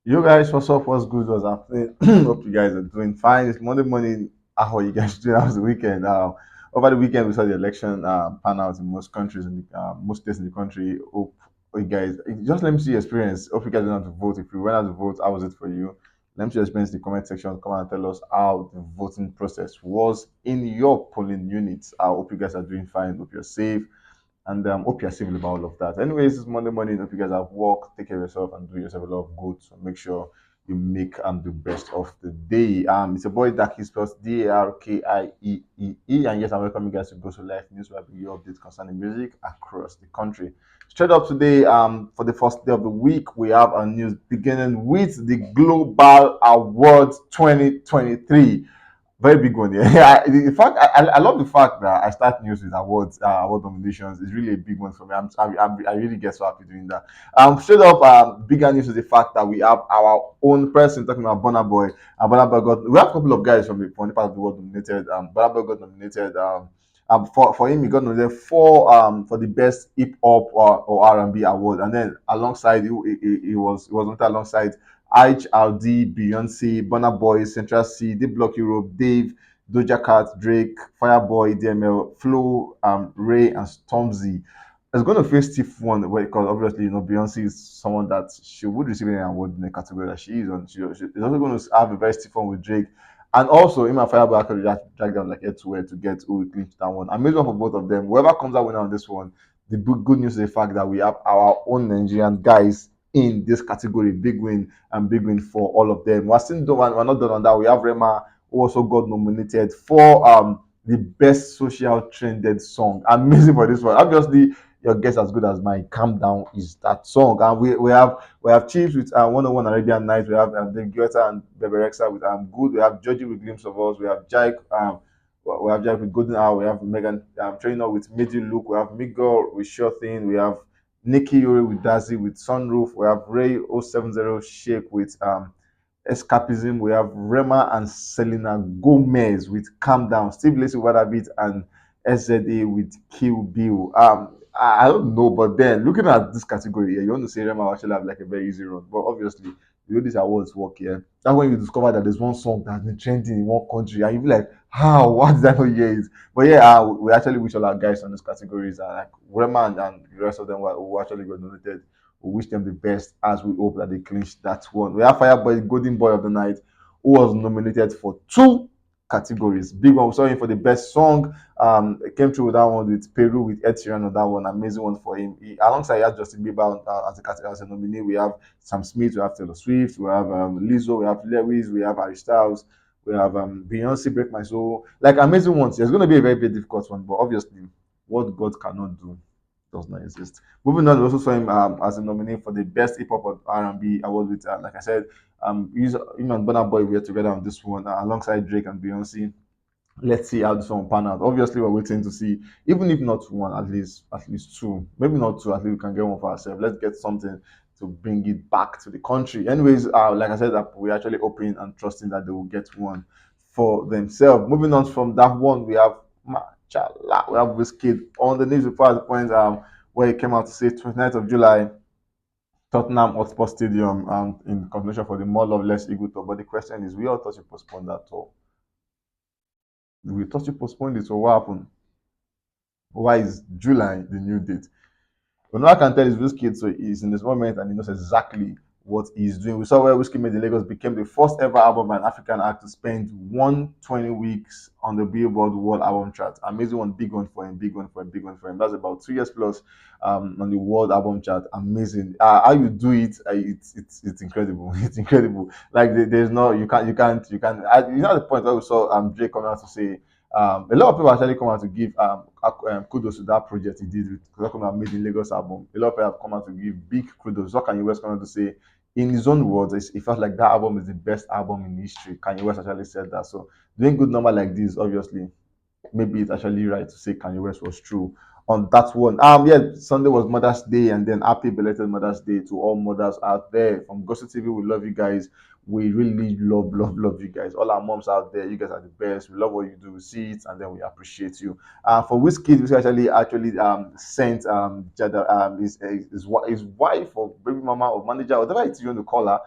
You guys, what's up? What's good? What's happening? Hope you guys are doing fine. It's Monday morning. How are you guys doing? How's the weekend? Over the weekend, we saw the election pan out in most countries and most states in the country. Hope you guys just let me see your experience. Hope you guys don't have to vote. If you went out to vote, how was it for you? Let me see your experience in the comment section. Come and tell us how the voting process was in your polling units. I hope you guys are doing fine. Hope you're safe. And hope you're safe about all of that. Anyways, it's Monday morning. Hope you guys have work, take care of yourself, and do yourself a lot of good. So make sure you make the best of the day. It's a boy Darky spells Darkiee. And yes, I'm welcoming you guys to Go to Life News where I bring you updates concerning music across the country. Straight up today, for the first day of the week, we have our news beginning with the Global Awards 2023. Very big one, yeah. In fact, I love the fact that I start news with awards, award nominations. It's really a big one for me. I really get so happy doing that. Straight up, bigger news is the fact that we have our own person talking about Burna Boy. And Burna Boy got. We have a couple of guys from the part of the world nominated. Burna Boy got nominated. For him, he got nominated for the best hip hop or R&B award, and then alongside he was nominated alongside HRD, Beyonce, Burna Boy, Central C, Deep Block Europe, Dave, Doja Cat, Drake, Fireboy DML, Flo, Ray, and Stormzy. It's going to face stiff one because obviously Beyonce is someone that she would receive an award in the category that she is on. She is also going to have a very stiff one with Drake, and also him and Fireboy actually just drag down like head to head to get who will clinch that one. Amazing one for both of them. Whoever comes out winner on this one, the good news is the fact that we have our own Nigerian guys in this category. Big win and big win for all of them. We're not done on that. We have Rema who also got nominated for the best social trended song. Amazing for this one. Obviously, your guess as good as mine. Calm Down is that song. And we have Chiefs with 101 Arabian Nights. We have Dave Guetta and Beberexa with Good. We have Georgie with Glimpse of Us. We have Jake with Golden Hour. We have Megan Trainor with Midi Look. We have Miguel with Sure Thing. We have Nikki Yuri with Dazzy with Sunroof. We have Ray 070 Shake with Escapism. We have Rema and Selena Gomez with Calm Down. Steve Lacy with What Beat and SZA with Kill Bill. I don't know, but then looking at this category here, you want to say Rema actually have like a very easy run, but obviously these awards work here. That's when you discover that there's one song that's been trending in one country, and you be like, how? What did I not hear it? But yeah, we actually wish all our guys on these categories, like Rema and the rest of them who actually got nominated. We wish them the best as we hope that they clinch that one. We have Fireboy, Golden Boy of the Night, who was nominated for two categories. Big one. We saw him for the best song. Came through with that one with Peru with Ed Sheeran on that one. Amazing one for him. Alongside he has Justin Bieber as a nominee. We have Sam Smith. We have Taylor Swift. We have Lizzo. We have Lewis. We have Harry Styles. We have Beyonce, Break My Soul. Like amazing ones. It's going to be a very, very difficult one, but obviously, what God cannot do does not exist. Moving on, we also saw him as a nominee for the best hip hop or R&B award with, like I said, him and Burna Boy were together on this one alongside Drake and Beyonce. Let's see how this one pan out. Obviously, we're waiting to see, even if not one, at least two, maybe not two. At least we can get one for ourselves. Let's get something to bring it back to the country. Anyways, like I said, we're actually hoping and trusting that they will get one for themselves. Moving on from that one, we have Machala, we have Wizkid on the news before the point where he came out to say 29th of July. Tottenham Hotspur Stadium in continuation for the More Love Less Ego tour. But the question is, we all thought you postponed that tour. We thought you postponed it, so what happened? Why is July the new date? But now I can tell is Wizkid, so he's in this moment and he knows exactly what he's doing. We saw where Wizkid Made in Lagos became the first ever album by an African act to spend 120 weeks on the Billboard World Album Chart. Amazing one, big one for him, big one for him, big one for him. That's about 2 years plus on the World Album Chart. Amazing. How you do it, it's incredible. It's incredible. Like there's no, you can't. You know the point where we saw Drake coming out to say a lot of people actually come out to give kudos to that project he did with talking about Made in Lagos album. A lot of people have come out to give big kudos. What Kanye West come out to say? In his own words, it felt like that album is the best album in history. Kanye West actually said that. So doing good number like this, obviously, maybe it's actually right to say Kanye West was true on that one. Yeah, Sunday was Mother's Day, and then happy belated Mother's Day to all mothers out there. From Gossip TV, we love you guys. We really love you guys. All our moms out there, you guys are the best. We love what you do. We see it, and then we appreciate you. For Wizkid, which actually sent his wife or baby mama or manager, whatever it is you want to call her,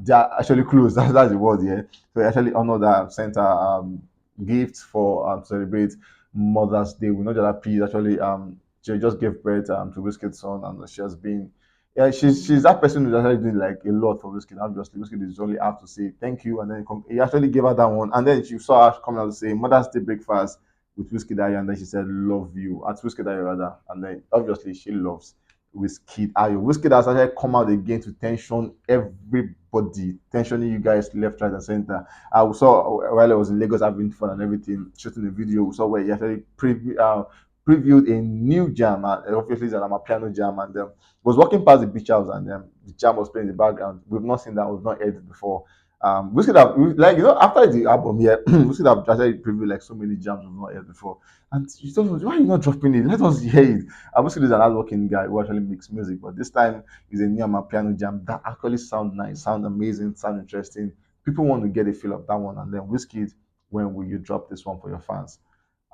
they are actually close. That's the word, yeah. So he actually honored her, sent her gifts for celebrate Mother's Day. We know that P is actually she just gave birth to Wizkid's son, and she has been, yeah, she's that person who's actually doing like a lot for Wizkid. Obviously, Wizkid is only have to say thank you, and then he actually gave her that one, and then she saw her coming out to say Mother's Day breakfast with Wizkid Ayo, and then she said love you at Wizkid Ayo rather, and then obviously she loves Wizkid Ayo. Wizkid has actually come out again to tension everybody, tensioning you guys left, right, and center. I saw while I was in Lagos having fun and everything, shooting a video. We saw where he actually previewed a new jam. Obviously, it's an piano jam, and was walking past the beach house, and the jam was playing in the background. We've not seen that. We've not heard it before. We should have like after the album, yeah, we should have actually previewed like so many jams we've not heard before. And you told us, why are you not dropping it? Let us hear it. I was is an hardworking guy who actually makes music, but this time is a new piano jam that actually sound nice, sound amazing, sound interesting. People want to get a feel of that one, and then Wizkid, when will you drop this one for your fans?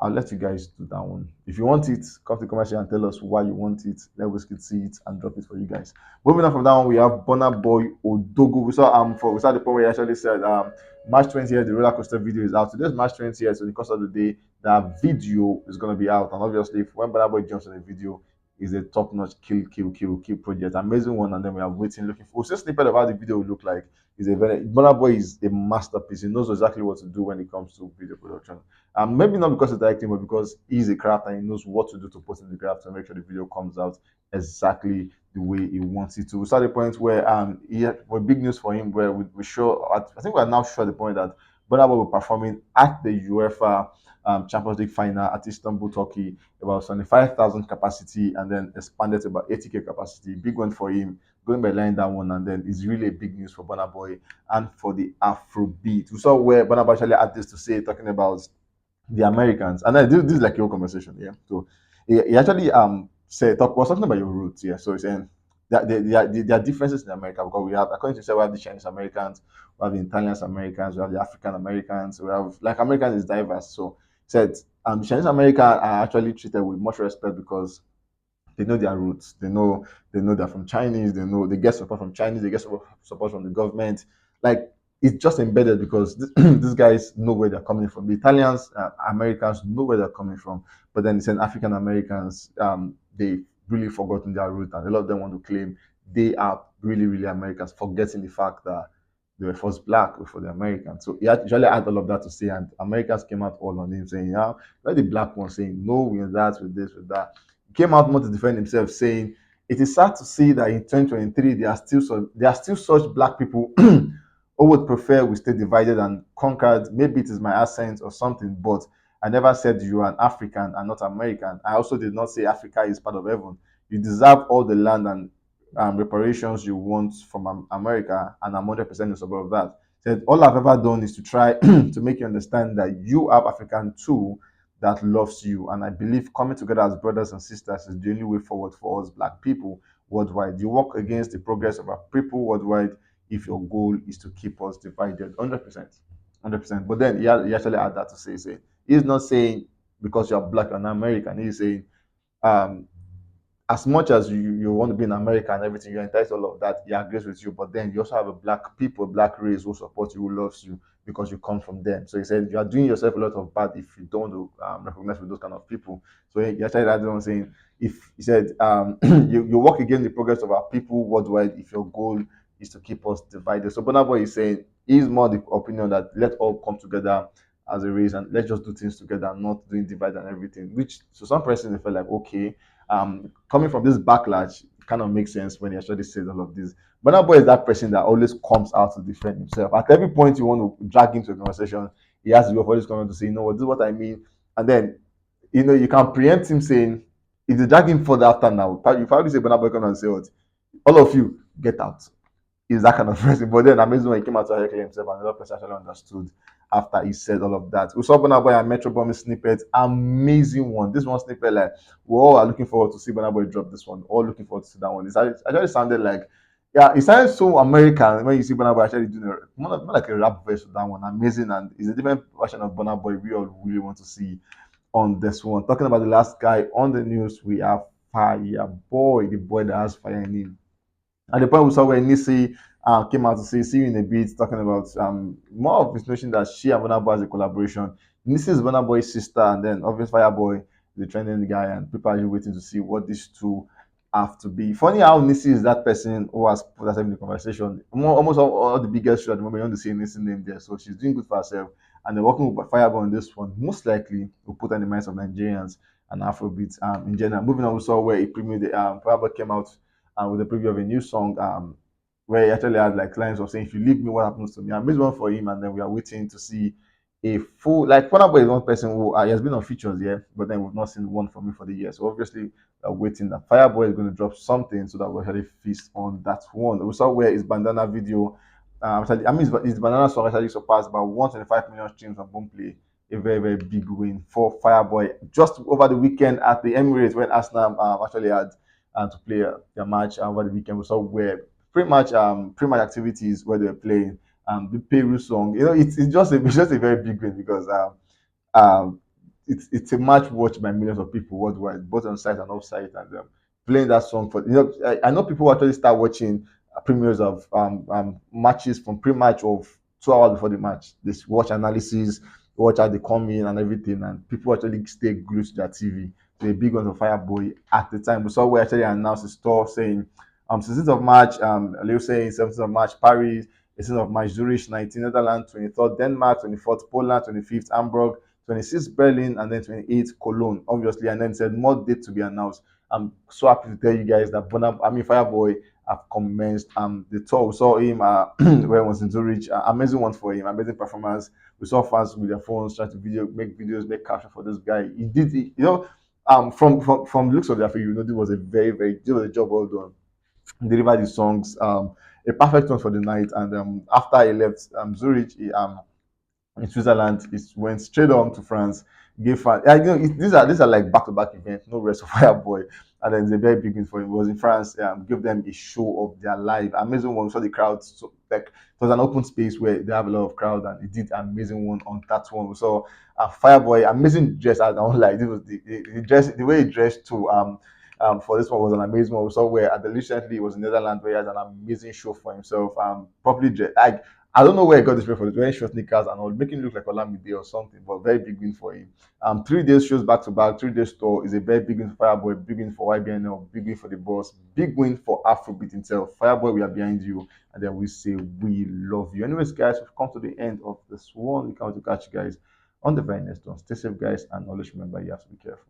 I'll let you guys do that one. If you want it, come to the commercial and tell us why you want it. Let Wizkid see it and drop it for you guys. Moving on from that one, we have Burna Boy Odogo. We saw the point where he actually said March 20th, the roller coaster video is out. Today's March 20th, so the course of the day, that video is gonna be out. And obviously, when Burna Boy jumps on the video, is a top-notch kill project. Amazing one, and then we are waiting, looking for. We'll see a snippet of how the video will look like. Is a very Burna Boy is a masterpiece. He knows exactly what to do when it comes to video production. Maybe not because it's directing, but because he's a craft and he knows what to do to put in the craft to make sure the video comes out exactly the way he wants it to. We saw the point where big news for him where we show I think we are now sure the point that Burna Boy will be performing at the UEFA Champions League final at Istanbul, Turkey, about 75,000 capacity and then expanded to about 80k capacity. Big one for him, going by line that one, and then it's really a big news for Burna Boy and for the Afrobeat. We saw where Burna Boy actually had this to say, talking about the Americans, and then this is like your conversation, yeah. So he actually was talking about your roots, yeah. So he's saying that there are differences in America because we have, according to say, we have the Chinese Americans, we have the Italian Americans, we have the African Americans, we have like Americans is diverse. So he said the Chinese Americans are actually treated with much respect because they know their roots. They know they're from Chinese. They know they get support from Chinese. They get support from the government. Like it's just embedded because these guys know where they're coming from. The Italians, Americans know where they're coming from. But then it's an African Americans. They really forgotten their root, and a lot of them want to claim they are really Americans, forgetting the fact that they were first black before the Americans. So he actually had all of that to say, and Americans came out all on him saying, "Yeah, where the black one saying no, we're that, with this, with that." Came out more to defend himself, saying, "It is sad to see that in 2023 there are still such black people who would prefer we stay divided and conquered. Maybe it is my accent or something, but I never said you are an African and not American. I also did not say Africa is part of heaven. You deserve all the land and reparations you want from America, and I'm 100% in support of that." Said, "All I've ever done is to try to make you understand that you are African too, that loves you. And I believe coming together as brothers and sisters is the only way forward for us black people worldwide. You work against the progress of our people worldwide if your goal is to keep us divided." 100%. 100%. But then he actually had that to say. He's not saying because you're black and American. He's saying um, as much as you want to be in America and everything, you're entitled to all of that. He agrees with you, but then you also have a black people, black race who support you, who loves you because you come from them. So he said you are doing yourself a lot of bad if you don't recognize with those kind of people. So he actually had on saying, if he said you work against the progress of our people worldwide if your goal is to keep us divided. So Burna Boy is saying he's more the opinion that let's all come together as a race and let's just do things together, not doing divide and everything. Which so some person they felt like okay, coming from this backlash, it kind of makes sense when he actually says all of this. Burna Boy is that person that always comes out to defend himself. At every point you want to drag into a conversation, he has to go for this comment to say, you know what, this is what I mean. And then, you can preempt him saying, if you drag him further after now, you probably say Burna Boy come and say, what, all of you, get out. He's that kind of person. But then amazing when he came out to heckle himself and the other person actually understood after he said all of that. We saw Burna Boy and Metro Boomin snippet, amazing one. This one snippet, like we all are looking forward to see Burna Boy drop this one. All looking forward to see that one. It actually sounded like, yeah, it sounded so American when you see Burna Boy actually doing more like a rap verse of that one. Amazing, and it's a different version of Burna Boy we all really want to see on this one. Talking about the last guy on the news, we have Fireboy, the boy that has fire in him. At the point we saw where Nisi came out to say, see you in a bit, talking about more of insinuation that she and Burna Boy has a collaboration. Nisi is Burna Boy's sister, and then obviously Fireboy, the trending guy, and people are really waiting to see what these two have to be. Funny how Nisi is that person who has put herself in the conversation. Almost all the biggest shows at the moment, you want to see Nisi name there, so she's doing good for herself. And they're working with Fireboy on this one. Most likely, will put on the minds of Nigerians and Afrobeats in general. Moving on, we saw where he premiered, Fireboy came out with a preview of a new song where he actually had like lines of saying, "If you leave me, what happens to me?" I made one for him, and then we are waiting to see a full. Like Burna Boy is one person who he has been on features, yeah, but then we've not seen one from him for the year. So obviously, we're waiting that Fireboy is going to drop something so that we'll actually feast on that one. We saw where his bandana video, actually, I mean, his bandana song actually surpassed about 125 million streams on Boomplay. A very, very big win for Fireboy just over the weekend at the Emirates when Arsenal actually had to play their match over the weekend. We saw where pretty much activities where they're playing the Peru song. You know, it's just a very big win because um, it's a match watched by millions of people worldwide, both on site and off site, and playing that song for I know people actually start watching premieres of matches from pre-match of 2 hours before the match. They watch analysis, watch how they come in and everything, and people actually stay glued to their TV. So a big one for Fireboy at the time. We saw where actually announced a store saying 16th of March, Leo saying 17th of March, Paris, 18th of March, Zurich, 19th, Netherlands, 23rd, Denmark, 24th, Poland, 25th, Hamburg, 26th, Berlin, and then 28th, Cologne, obviously. And then said more dates to be announced. I'm so happy to tell you guys that Fireboy have commenced the tour. We saw him where he was in Zurich. Amazing one for him, amazing performance. We saw fans with their phones trying to make videos, make caption for this guy. He did it, from the looks of their face, it was a it was a job well done. Delivered his songs, a perfect one for the night. And after I left Zurich, in Switzerland, it went straight on to France. Gave fans, these are like back-to-back events, no rest for Fireboy, and then it's a very big win for him. It was in France, give them a show of their life. Amazing one. We saw the crowd, so like it was an open space where they have a lot of crowd, and he did amazing one on that one. We saw Fireboy, amazing dress. I don't like this was the dress, the way he dressed too. For this one was an amazing one. We saw where at the recently it was in Netherlands where he had an amazing show for himself. Properly dressed. Like I don't know where he got this for. Wearing short sneakers and all, making it look like Olamide or something, but very big win for him. 3 days shows back to back, 3 days tour is a very big win for Fireboy, big win for YBNL, big win for the boss, big win for Afrobeat himself. Fireboy, we are behind you, and then we say we love you. Anyways, guys, we've come to the end of this one. We can't wait to catch you guys on the very next one. Stay safe, guys, and always remember you have to be careful.